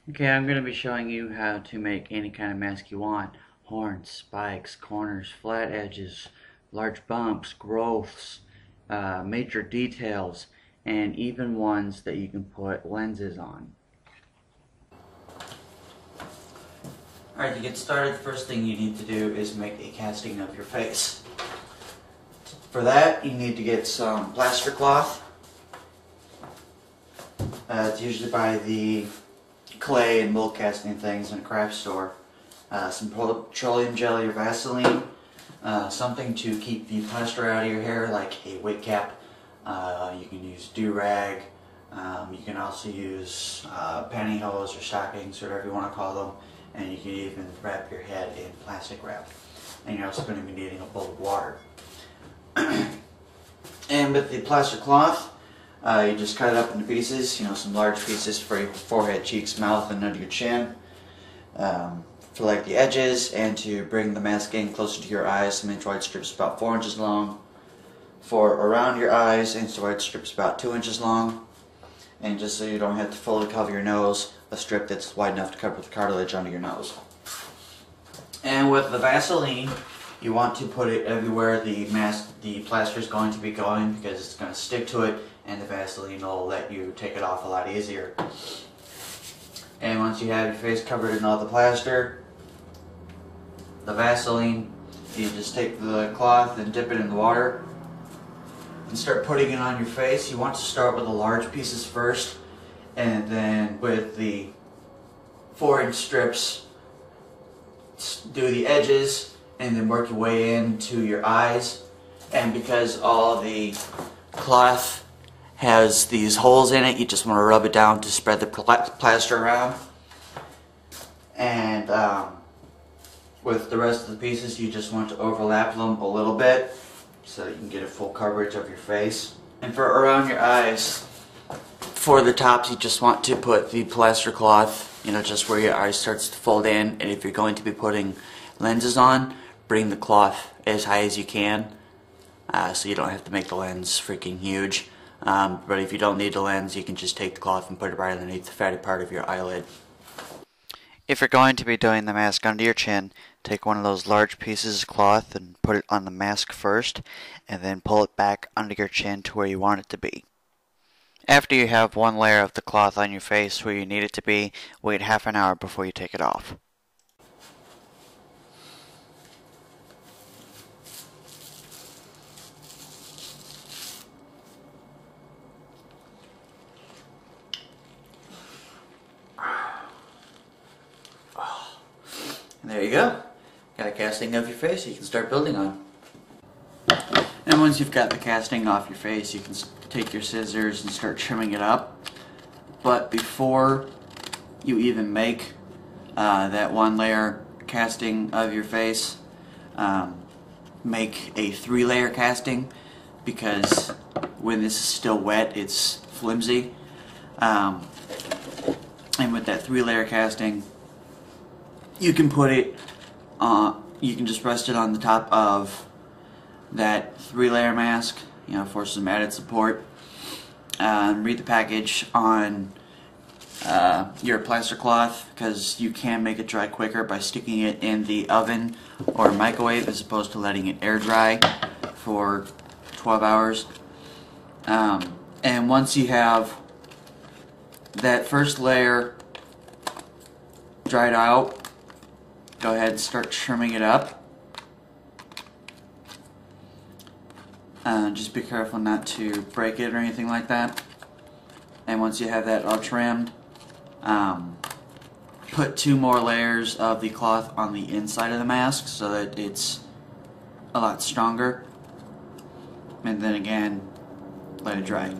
Okay, I'm going to be showing you how to make any kind of mask you want. Horns, spikes, corners, flat edges, large bumps, growths, major details, and even ones that you can put lenses on. Alright, to get started, the first thing you need to do is make a casting of your face. For that, you need to get some plaster cloth. It's usually by the clay and mold casting things in a craft store. Some petroleum jelly or Vaseline, something to keep the plaster out of your hair, like a wig cap. You can use do-rag. You can also use pantyhose or stockings, whatever you want to call them. And you can even wrap your head in plastic wrap. And you're also going to be needing a bowl of water. And with the plaster cloth, you just cut it up into pieces, some large pieces for your forehead, cheeks, mouth, and under your chin. For like the edges, and to bring the mask in closer to your eyes, some inch wide strips about 4 inches long. For around your eyes, inch wide strips about 2 inches long. And just so you don't have to fully cover your nose, a strip that's wide enough to cover the cartilage under your nose. And with the Vaseline, you want to put it everywhere the plaster is going to be going, because it's going to stick to it, and the Vaseline will let you take it off a lot easier. And once you have your face covered in all the plaster, the Vaseline, you just take the cloth and dip it in the water and start putting it on your face. You want to start with the large pieces first, and then with the 4-inch strips, do the edges, and then work your way into your eyes. And because all the cloth has these holes in it, you just want to rub it down to spread the plaster around. And with the rest of the pieces, you just want to overlap them a little bit so that you can get a full coverage of your face. And for around your eyes, for the tops, you just want to put the plaster cloth, just where your eye starts to fold in. And if you're going to be putting lenses on, bring the cloth as high as you can, so you don't have to make the lens freaking huge. But if you don't need the lens, you can just take the cloth and put it right underneath the fatty part of your eyelid. If you're going to be doing the mask under your chin, take one of those large pieces of cloth and put it on the mask first, and then pull it back under your chin to where you want it to be. After you have one layer of the cloth on your face where you need it to be, wait half an hour before you take it off. And there you go. Got a casting of your face you can start building on. And once you've got the casting off your face, you can take your scissors and start trimming it up. But before you even make that one layer casting of your face, make a 3-layer casting, because when this is still wet, it's flimsy. And with that 3-layer casting, you can put it, you can just rest it on the top of that 3-layer mask, for some added support. Read the package on your plaster cloth, because you can make it dry quicker by sticking it in the oven or microwave as opposed to letting it air dry for 12 hours. And once you have that first layer dried out, go ahead and start trimming it up. Just be careful not to break it or anything like that. And once you have that all trimmed, put 2 more layers of the cloth on the inside of the mask so that it's a lot stronger. And then again, let it dry.